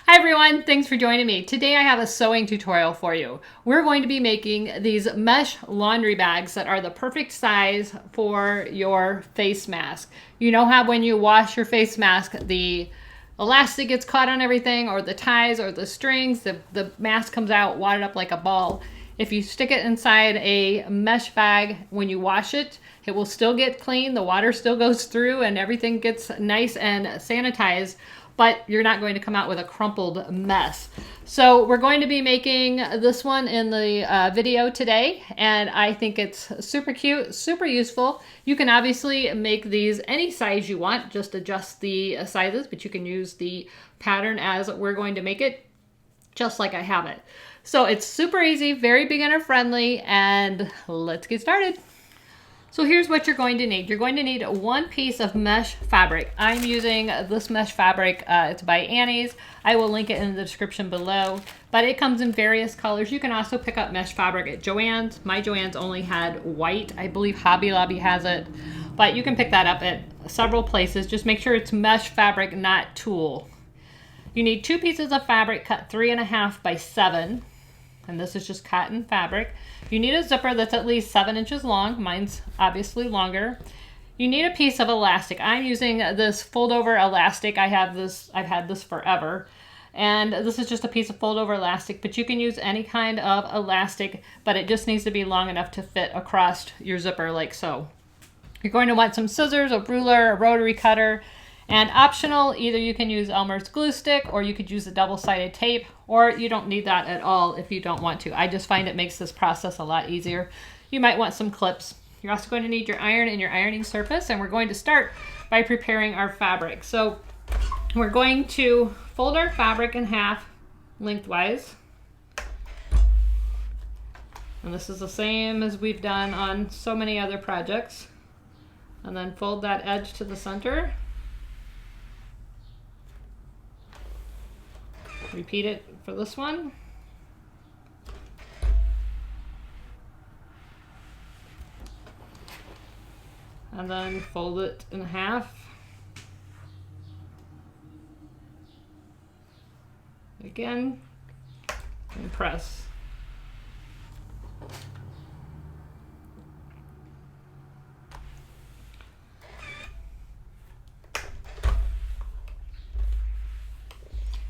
Hi everyone, thanks for joining me. Today I have a sewing tutorial for you. We're going to be making these mesh laundry bags that are the perfect size for your face mask. You know how when you wash your face mask, the elastic gets caught on everything, or the ties or the strings, the mask comes out wadded up like a ball. If you stick it inside a mesh bag, when you wash it, it will still get clean, the water still goes through, and everything gets nice and sanitized, but you're not going to come out with a crumpled mess. So we're going to be making this one in the video today, and I think it's super cute, super useful. You can obviously make these any size you want, just adjust the sizes, but you can use the pattern as we're going to make it, just like I have it. So it's super easy, very beginner friendly, and let's get started. So here's what you're going to need. You're going to need one piece of mesh fabric. I'm using this mesh fabric. It's by Annie's. I will link it in the description below, but it comes in various colors. You can also pick up mesh fabric at Joann's. My Joann's only had white. I believe Hobby Lobby has it, but you can pick that up at several places. Just make sure it's mesh fabric, not tulle. You need 2 pieces of fabric cut 3.5 by 7. And this is just cotton fabric. You need a zipper that's at least 7 inches long. Mine's obviously longer. You need a piece of elastic. I'm using this fold over elastic. I've had this forever. And this is just a piece of fold over elastic, but you can use any kind of elastic, but it just needs to be long enough to fit across your zipper like so. You're going to want some scissors, a ruler, a rotary cutter, and optional, either you can use Elmer's glue stick or you could use a double-sided tape, or you don't need that at all if you don't want to. I just find it makes this process a lot easier. You might want some clips. You're also going to need your iron and your ironing surface, and we're going to start by preparing our fabric. So we're going to fold our fabric in half lengthwise. And this is the same as we've done on so many other projects. And then fold that edge to the center. Repeat it for this one. And then fold it in half. Again, and press.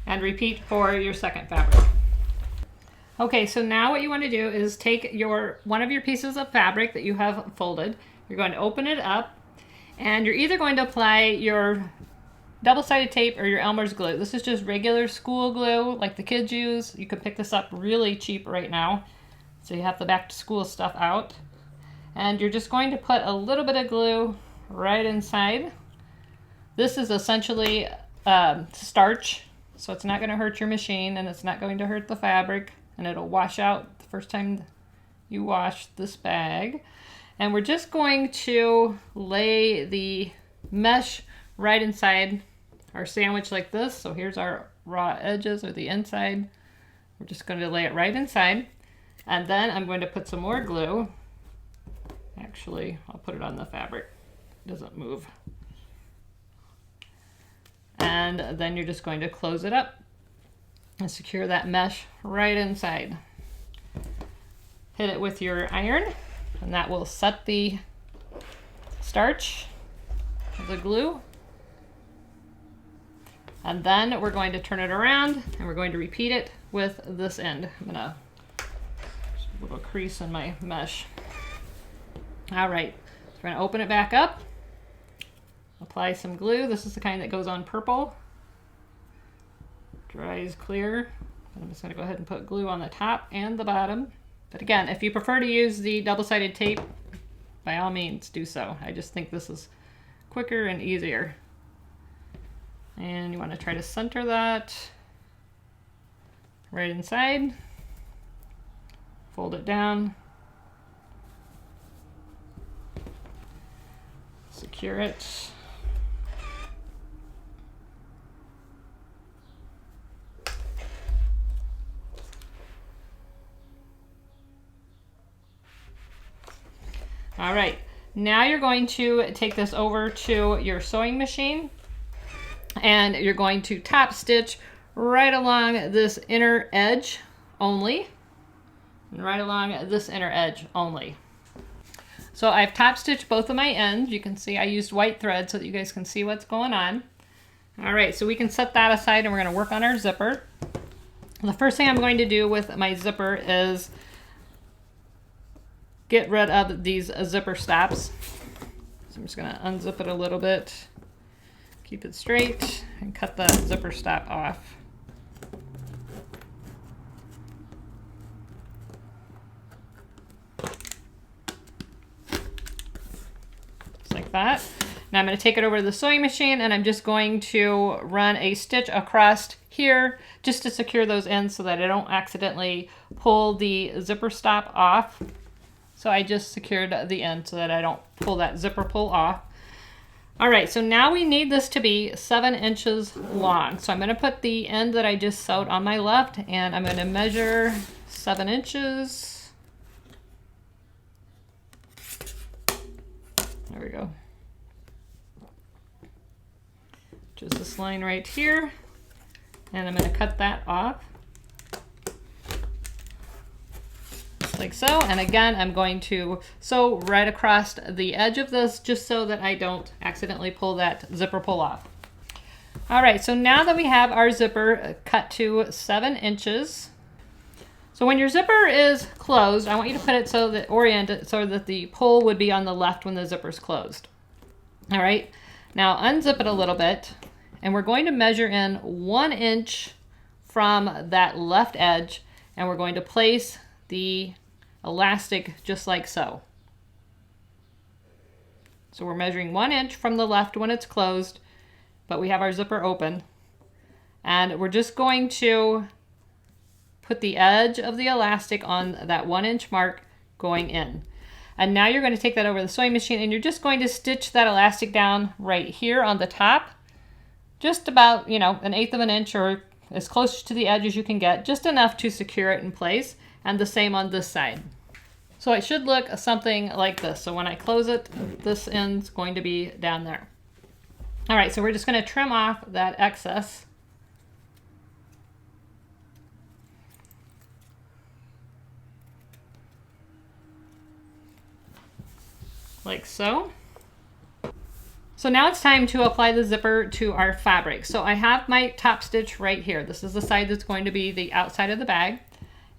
And repeat for your second fabric. Okay, so now what you want to do is take one of your pieces of fabric that you have folded. You're going to open it up, and you're either going to apply your double-sided tape or your Elmer's glue. This is just regular school glue like the kids use. You can pick this up really cheap right now. So you have the back to school stuff out. And you're just going to put a little bit of glue right inside. This is essentially starch. So it's not going to hurt your machine, and it's not going to hurt the fabric, and it'll wash out the first time you wash this bag. And we're just going to lay the mesh right inside our sandwich like this. So here's our raw edges, or the inside. We're just going to lay it right inside. And then I'm going to put some more glue. Actually, I'll put it on the fabric. It doesn't move. And then you're just going to close it up and secure that mesh right inside. Hit it with your iron, and that will set the starch, the glue. And then we're going to turn it around, and we're going to repeat it with this end. I'm gonna just a little crease in my mesh. All right, so we're gonna open it back up. Apply some glue. This is the kind that goes on purple. Dries clear. I'm just going to go ahead and put glue on the top and the bottom. But again, if you prefer to use the double-sided tape, by all means do so. I just think this is quicker and easier. And you want to try to center that right inside. Fold it down. Secure it. All right, now you're going to take this over to your sewing machine, and you're going to top stitch right along this inner edge only, and right along this inner edge only. So I've top stitched both of my ends. You can see I used white thread so that you guys can see what's going on. All right, so we can set that aside and we're going to work on our zipper. The first thing I'm going to do with my zipper is get rid of these zipper stops. So I'm just going to unzip it a little bit, keep it straight, and cut the zipper stop off. Just like that. Now I'm going to take it over to the sewing machine and I'm just going to run a stitch across here just to secure those ends so that I don't accidentally pull the zipper stop off. So I just secured the end so that I don't pull that zipper pull off. All right, so now we need this to be 7 inches long. So I'm going to put the end that I just sewed on my left and I'm going to measure 7 inches. There we go. Just this line right here. And I'm going to cut that off. Like so, and again I'm going to sew right across the edge of this just so that I don't accidentally pull that zipper pull off. All right, so now that we have our zipper cut to 7 inches, so when your zipper is closed, I want you to put it so that orient it so that the pull would be on the left when the zipper's closed. All right, now unzip it a little bit and we're going to measure in 1 inch from that left edge and we're going to place the elastic just like so. So we're measuring 1 inch from the left when it's closed, but we have our zipper open. And we're just going to put the edge of the elastic on that 1 inch mark going in. And now you're going to take that over to the sewing machine and you're just going to stitch that elastic down right here on the top. Just about, you know, 1/8 of an inch or as close to the edge as you can get, just enough to secure it in place. And the same on this side. So it should look something like this. So when I close it, this end's going to be down there. All right, so we're just going to trim off that excess. Like so. So now it's time to apply the zipper to our fabric. So I have my top stitch right here. This is the side that's going to be the outside of the bag.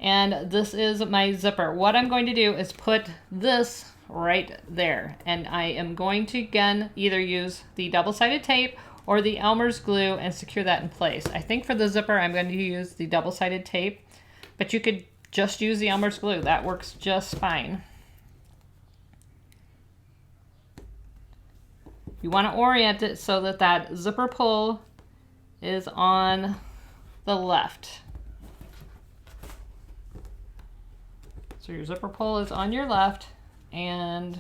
And this is my zipper. What I'm going to do is put this right there. And I am going to, again, either use the double-sided tape or the Elmer's glue and secure that in place. I think for the zipper, I'm going to use the double-sided tape, but you could just use the Elmer's glue. That works just fine. You want to orient it so that that zipper pull is on the left. So your zipper pull is on your left and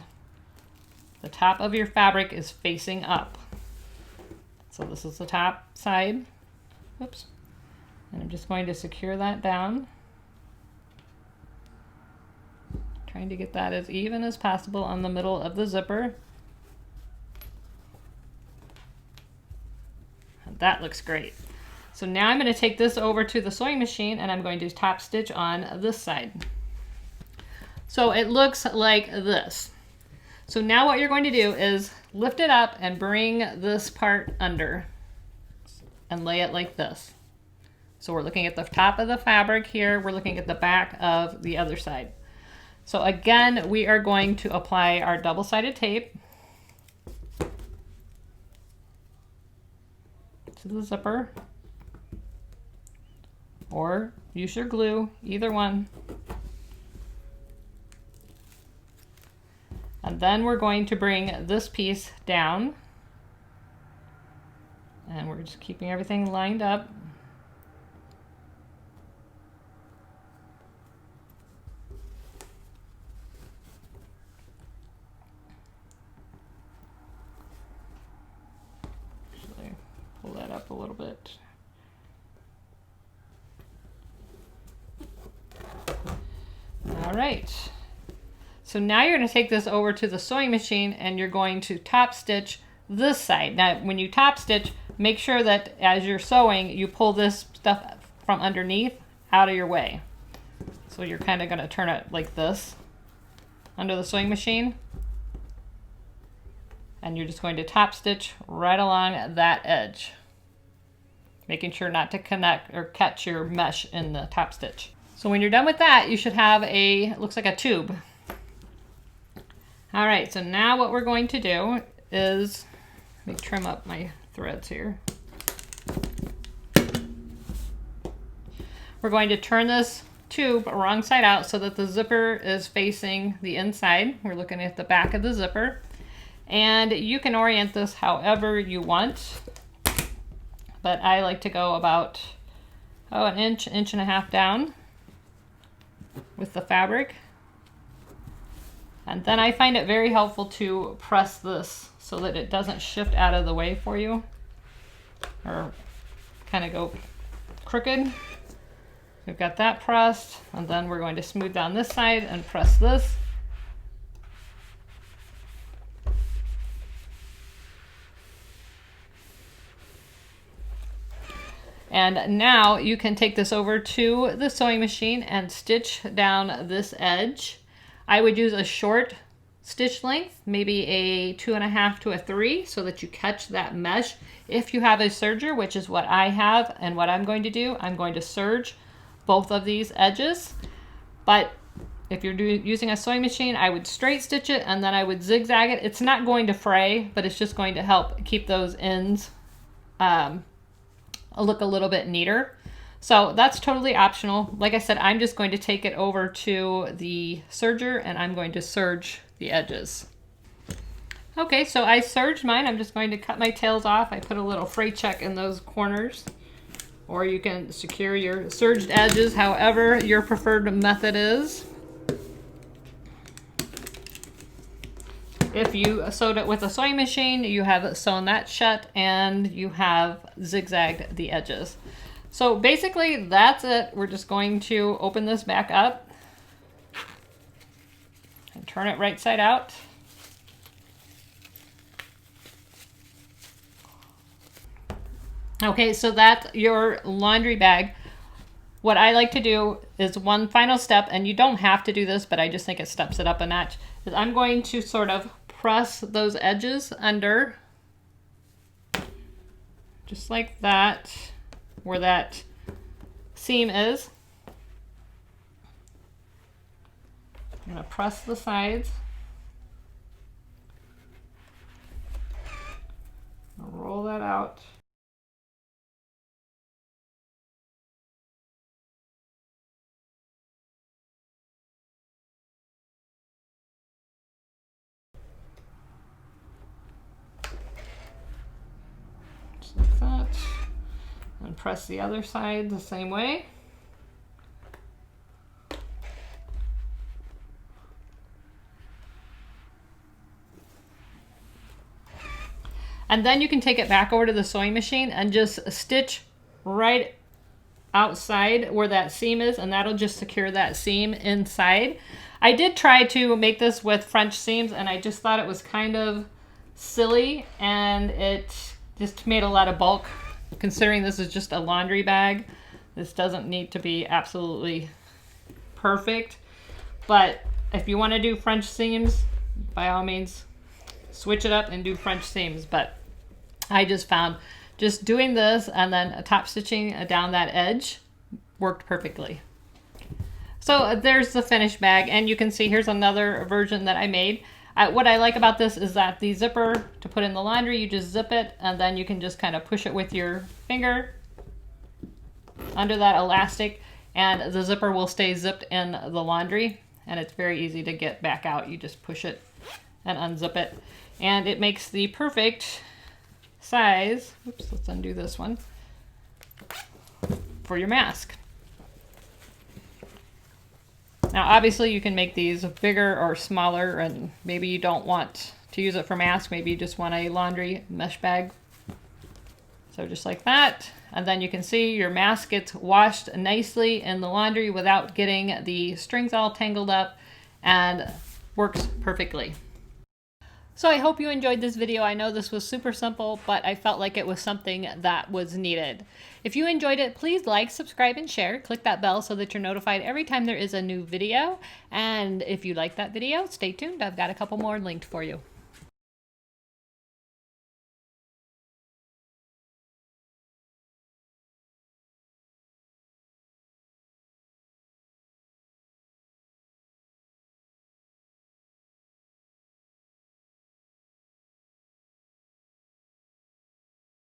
the top of your fabric is facing up. So this is the top side. Oops. And I'm just going to secure that down. Trying to get that as even as possible on the middle of the zipper. And that looks great. So now I'm going to take this over to the sewing machine and I'm going to top stitch on this side. So it looks like this. So now what you're going to do is lift it up and bring this part under and lay it like this. So we're looking at the top of the fabric here. We're looking at the back of the other side. So again, we are going to apply our double-sided tape to the zipper, or use your glue, either one. And then we're going to bring this piece down. And we're just keeping everything lined up. Actually, pull that up a little bit. All right. So now you're going to take this over to the sewing machine and you're going to top stitch this side. Now when you top stitch, make sure that as you're sewing, you pull this stuff from underneath out of your way. So you're kind of going to turn it like this under the sewing machine. And you're just going to top stitch right along that edge, making sure not to connect or catch your mesh in the top stitch. So when you're done with that, you should have looks like a tube. All right, so now what we're going to do is, let me trim up my threads here. We're going to turn this tube wrong side out so that the zipper is facing the inside. We're looking at the back of the zipper. And you can orient this however you want, but I like to go about an inch and a half down with the fabric. And then I find it very helpful to press this so that it doesn't shift out of the way for you or kind of go crooked. We've got that pressed, and then we're going to smooth down this side and press this. And now you can take this over to the sewing machine and stitch down this edge. I would use a short stitch length, maybe a 2.5 to a 3, so that you catch that mesh. If you have a serger, which is what I have, and what I'm going to do, I'm going to serge both of these edges. But if you're using a sewing machine, I would straight stitch it and then I would zigzag it. It's not going to fray, but it's just going to help keep those ends look a little bit neater. So that's totally optional. Like I said, I'm just going to take it over to the serger and I'm going to serge the edges. Okay, so I serged mine. I'm just going to cut my tails off. I put a little fray check in those corners, or you can secure your serged edges however your preferred method is. If you sewed it with a sewing machine, you have sewn that shut and you have zigzagged the edges. So basically that's it. We're just going to open this back up and turn it right side out. Okay, so that's your laundry bag. What I like to do is one final step, and you don't have to do this, but I just think it steps it up a notch, is I'm going to sort of press those edges under, just like that, where that seam is. I'm going to press the sides. I'll roll that out. Like that, and press the other side the same way. And then you can take it back over to the sewing machine and just stitch right outside where that seam is, and that'll just secure that seam inside. I did try to make this with French seams, and I just thought it was kind of silly, and it just made a lot of bulk. Considering this is just a laundry bag, this doesn't need to be absolutely perfect. But if you want to do French seams, by all means, switch it up and do French seams. But I just found just doing this and then top stitching down that edge worked perfectly. So there's the finished bag, and you can see here's another version that I made. What I like about this is that the zipper to put in the laundry, you just zip it and then you can just kind of push it with your finger under that elastic, and the zipper will stay zipped in the laundry, and it's very easy to get back out. You just push it and unzip it, and it makes the perfect size. Oops, let's undo this one, for your mask. Now, obviously, you can make these bigger or smaller, and maybe you don't want to use it for mask. Maybe you just want a laundry mesh bag. So just like that. And then you can see your mask gets washed nicely in the laundry without getting the strings all tangled up, and works perfectly. So I hope you enjoyed this video. I know this was super simple, but I felt like it was something that was needed. If you enjoyed it, please like, subscribe, and share. Click that bell so that you're notified every time there is a new video. And if you like that video, stay tuned. I've got a couple more linked for you.